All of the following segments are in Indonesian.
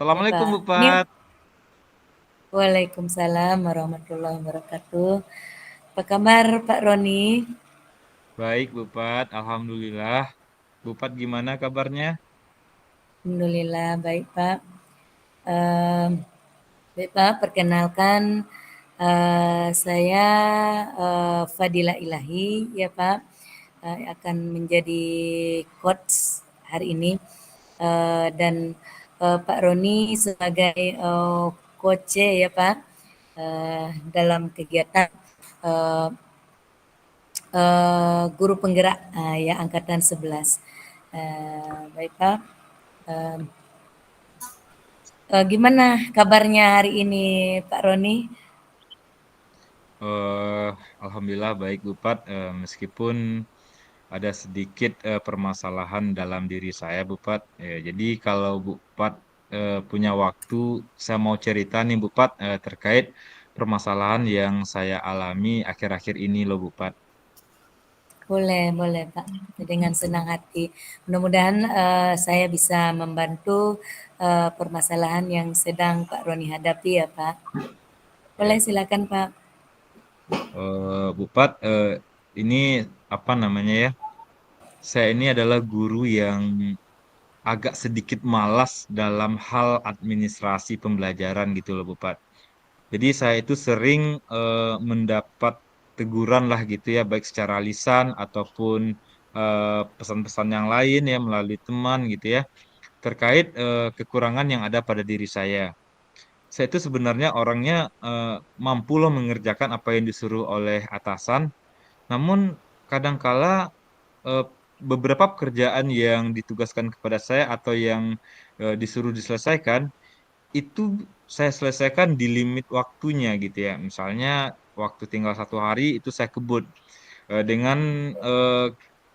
Ya Assalamualaikum Pak, Bu ini Pat. Waalaikumsalam warahmatullahi wabarakatuh. Apa kabar Pak Roni? Baik Bu Pat, Alhamdulillah. Bu Pat gimana kabarnya? Alhamdulillah baik Pak. Em, Baik Pak, perkenalkan saya Fadila Ilahi ya Pak. Akan menjadi coach hari ini. Dan Pak Roni sebagai coach ya Pak, dalam kegiatan eh, guru penggerak ya angkatan 11. Baik Pak. Eh, Gimana kabarnya hari ini Pak Roni? Eh, Alhamdulillah baik Bu Pat. Meskipun ada sedikit permasalahan dalam diri saya Bu Pat. Jadi kalau Bu Pat punya waktu, saya mau cerita nih Bu Pat terkait permasalahan yang saya alami akhir-akhir ini loh Bu Pat. Boleh, boleh Pak. Dengan senang hati. Mudah-mudahan saya bisa membantu permasalahan yang sedang Pak Roni hadapi ya Pak. Boleh Ya, silakan Pak. Bu Pat, ini apa namanya ya? Saya ini adalah guru yang agak sedikit malas dalam hal administrasi pembelajaran gitu loh Bu Pat. Jadi saya itu sering mendapat teguran lah gitu ya, baik secara lisan ataupun pesan-pesan yang lain ya melalui teman gitu ya, terkait kekurangan yang ada pada diri saya. Saya itu sebenarnya orangnya mampu loh mengerjakan apa yang disuruh oleh atasan, namun kadangkala eh, beberapa pekerjaan yang ditugaskan kepada saya atau yang disuruh diselesaikan itu saya selesaikan di limit waktunya gitu ya. Misalnya waktu tinggal 1 hari itu saya kebut. Dengan eh,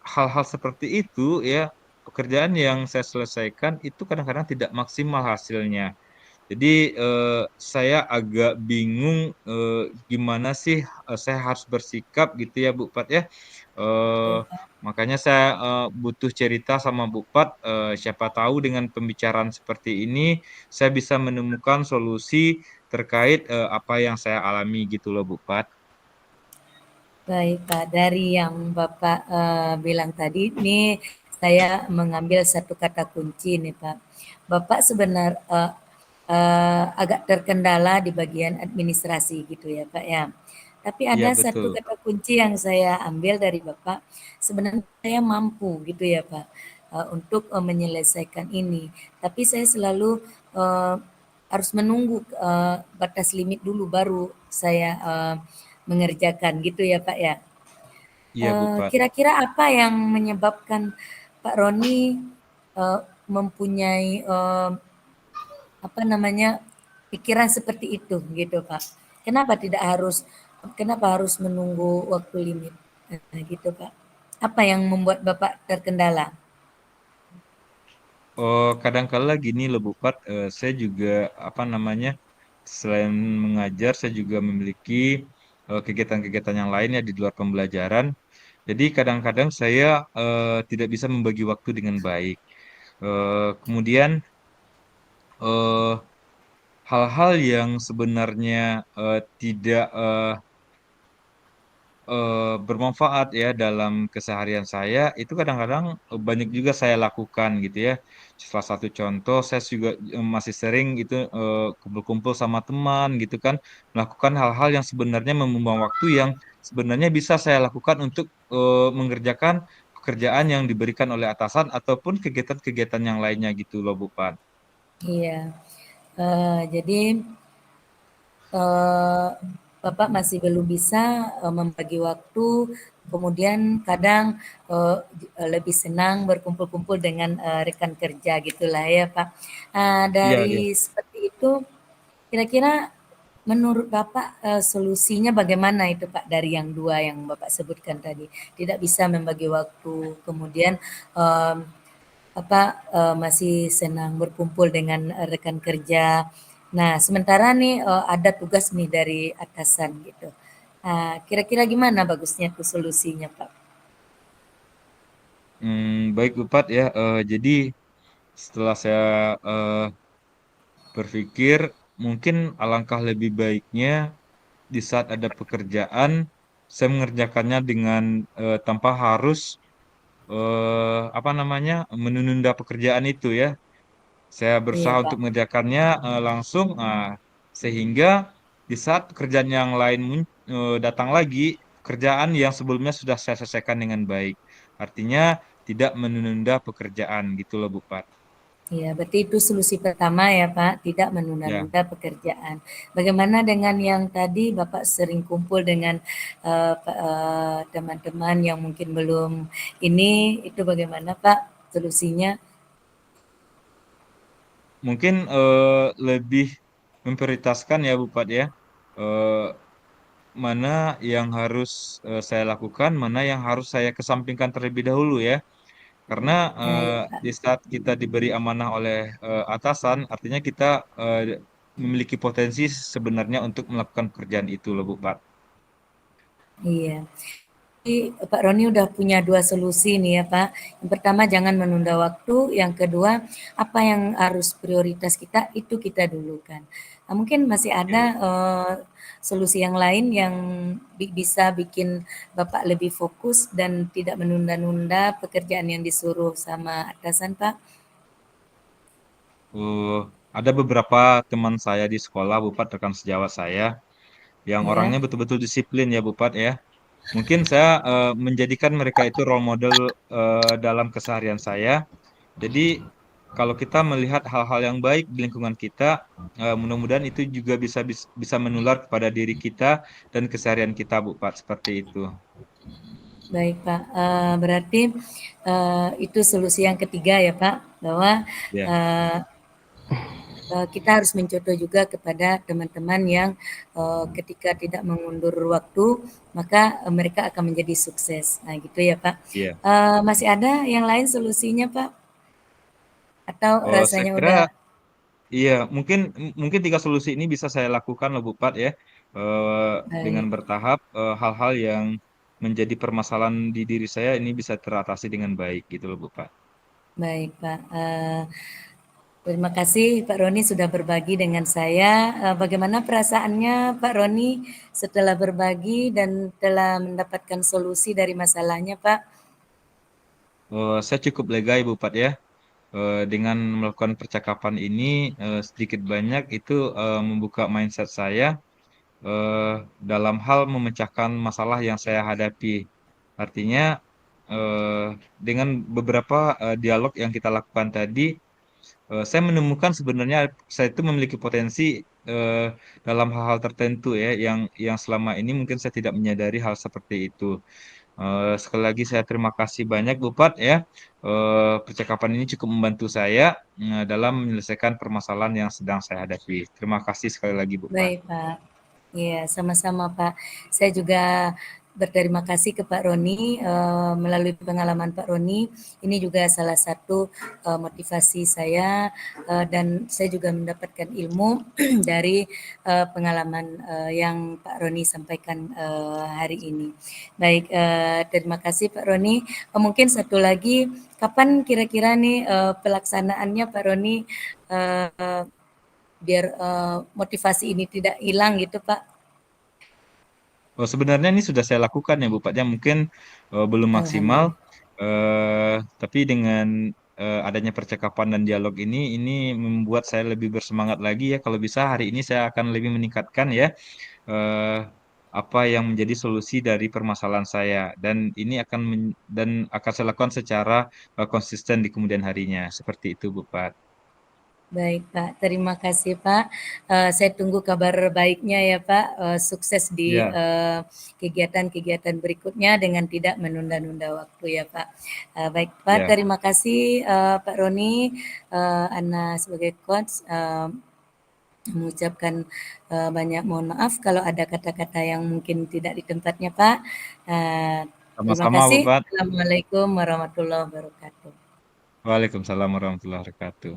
hal-hal seperti itu ya, pekerjaan yang saya selesaikan itu kadang-kadang tidak maksimal hasilnya. Jadi saya agak bingung gimana sih saya harus bersikap gitu ya Bu Pat ya. Eh, Oke, Pak. Makanya saya butuh cerita sama Bu Pat. Siapa tahu dengan pembicaraan seperti ini saya bisa menemukan solusi terkait apa yang saya alami gitu loh Bu Pat. Baik Pak, dari yang Bapak bilang tadi, nih saya mengambil satu kata kunci nih Pak. Bapak agak terkendala di bagian administrasi gitu ya Pak ya. Tapi Iya ada satu betul. kata kunci yang saya ambil dari Bapak, sebenarnya saya mampu gitu ya Pak untuk menyelesaikan ini. Tapi saya selalu eh, harus menunggu batas limit dulu baru saya mengerjakan gitu ya Pak ya. Iya Bu Pat. Kira-kira apa yang menyebabkan Pak Roni mempunyai apa namanya pikiran seperti itu gitu Pak? Kenapa harus menunggu waktu limit gitu Pak? Apa yang membuat Bapak terkendala? Oh, kadang-kala gini loh Bu Pat, saya juga apa namanya, selain mengajar, saya juga memiliki kegiatan-kegiatan yang lain ya di luar pembelajaran. Jadi kadang-kadang saya tidak bisa membagi waktu dengan baik. Kemudian eh, hal-hal yang sebenarnya tidak bermanfaat ya dalam keseharian saya itu kadang-kadang banyak juga saya lakukan gitu ya. Salah satu contoh saya juga masih sering itu kumpul-kumpul sama teman gitu kan, melakukan hal-hal yang sebenarnya membuang waktu yang sebenarnya bisa saya lakukan untuk mengerjakan pekerjaan yang diberikan oleh atasan ataupun kegiatan-kegiatan yang lainnya gitu loh Bu Pan. Iya, jadi eh, Bapak masih belum bisa membagi waktu kemudian kadang lebih senang berkumpul-kumpul dengan rekan kerja gitulah ya Pak. Iya, iya. Dari seperti itu, kira-kira menurut Bapak solusinya bagaimana itu Pak dari yang dua yang Bapak sebutkan tadi? Tidak bisa membagi waktu, kemudian em, masih senang berkumpul dengan rekan kerja. Nah, sementara nih ada tugas nih dari atasan gitu. Kira-kira gimana bagusnya tuh solusinya, Pak? Baik Upat ya. Jadi setelah saya eh, berpikir, mungkin alangkah lebih baiknya di saat ada pekerjaan, saya mengerjakannya dengan tanpa harus apa namanya menunda pekerjaan itu ya. Saya Iya, berusaha Pak. untuk mengerjakannya langsung, sehingga di saat pekerjaan yang lain datang lagi, pekerjaan yang sebelumnya sudah saya selesaikan dengan baik. Artinya tidak menunda pekerjaan gitu loh Bu Pat. Iya, berarti itu solusi pertama ya, Pak, tidak Ya, menunda-nunda pekerjaan. Bagaimana dengan yang tadi Bapak sering kumpul dengan teman-teman yang mungkin belum ini, itu bagaimana, Pak, solusinya? mungkin lebih memprioritaskan ya Bu Pat ya. Eh, Mana yang harus saya lakukan, mana yang harus saya kesampingkan terlebih dahulu ya. Karena Baik, Pak. di saat kita diberi amanah oleh atasan, artinya kita eh, memiliki potensi sebenarnya untuk melakukan pekerjaan itu loh Bu Pak. Iya. Jadi, Pak Roni udah punya dua solusi nih ya Pak. Yang pertama jangan menunda waktu, yang kedua apa yang harus prioritas kita itu kita dulukan. Nah, mungkin masih Ya, ada ya. solusi yang lain yang bisa bikin Bapak lebih fokus dan tidak menunda-nunda pekerjaan yang disuruh sama atasan Pak. Eh, ada beberapa teman saya di sekolah, Bu Pat, rekan sejawat saya, yang Ya, orangnya betul-betul disiplin ya Bu Pat ya. Mungkin saya menjadikan mereka itu role model dalam keseharian saya. Jadi kalau kita melihat hal-hal yang baik di lingkungan kita, mudah-mudahan itu juga bisa menular kepada diri kita dan keseharian kita, Bu Pat, seperti itu. baik Pak. Berarti itu solusi yang ketiga ya Pak, bahwa Ya, eh, kita harus mencontoh juga kepada teman-teman yang ketika tidak mengundur waktu, maka mereka akan menjadi sukses. Nah, gitu ya, Pak. iya. Masih ada yang lain solusinya, Pak? Atau Saya rasanya kira udah iya, mungkin mungkin tiga solusi ini bisa saya lakukan loh, Bu Pat ya. Dengan baik, bertahap hal-hal yang menjadi permasalahan di diri saya ini bisa teratasi dengan baik gitu loh, Bu Pat. baik, Pak. Terima kasih Pak Roni sudah berbagi dengan saya. Bagaimana perasaannya Pak Roni setelah berbagi dan telah mendapatkan solusi dari masalahnya, Pak? Saya cukup lega, Ibu Pat ya. Dengan melakukan percakapan ini sedikit banyak itu membuka mindset saya eh, dalam hal memecahkan masalah yang saya hadapi. Artinya eh, dengan beberapa dialog yang kita lakukan tadi, saya menemukan sebenarnya saya itu memiliki potensi eh, dalam hal-hal tertentu ya, yang selama ini mungkin saya tidak menyadari hal seperti itu. Sekali lagi saya terima kasih banyak Bu Pat ya. Percakapan ini cukup membantu saya dalam menyelesaikan permasalahan yang sedang saya hadapi. Terima kasih sekali lagi Bu Pat. Baik, Pak. Iya, sama-sama, Pak. Saya juga berterima kasih ke Pak Roni, melalui pengalaman Pak Roni, ini juga salah satu motivasi saya, dan saya juga mendapatkan ilmu dari pengalaman yang Pak Roni sampaikan hari ini. Baik, terima kasih Pak Roni. Mungkin satu lagi, kapan kira-kira nih pelaksanaannya Pak Roni eh, biar motivasi ini tidak hilang gitu Pak. Sebenarnya ini sudah saya lakukan ya Bu Pat ya, mungkin belum maksimal, Alhamdulillah. tapi dengan adanya percakapan dan dialog ini membuat saya lebih bersemangat lagi ya. Kalau bisa hari ini saya akan lebih meningkatkan ya eh, apa yang menjadi solusi dari permasalahan saya, dan ini dan akan saya lakukan secara konsisten di kemudian harinya. Seperti itu Bu Pat. Baik Pak, terima kasih Pak. Saya tunggu kabar baiknya ya Pak, sukses di, Ya, kegiatan-kegiatan berikutnya dengan tidak menunda-nunda waktu ya Pak. Baik Pak, ya. terima kasih, Pak Roni, Ana sebagai coach, mengucapkan, banyak mohon maaf kalau ada kata-kata yang mungkin tidak di tempatnya Pak. Eee, Terima Sama-sama, kasih. Bapak. Assalamualaikum warahmatullahi wabarakatuh. Waalaikumsalam warahmatullahi wabarakatuh.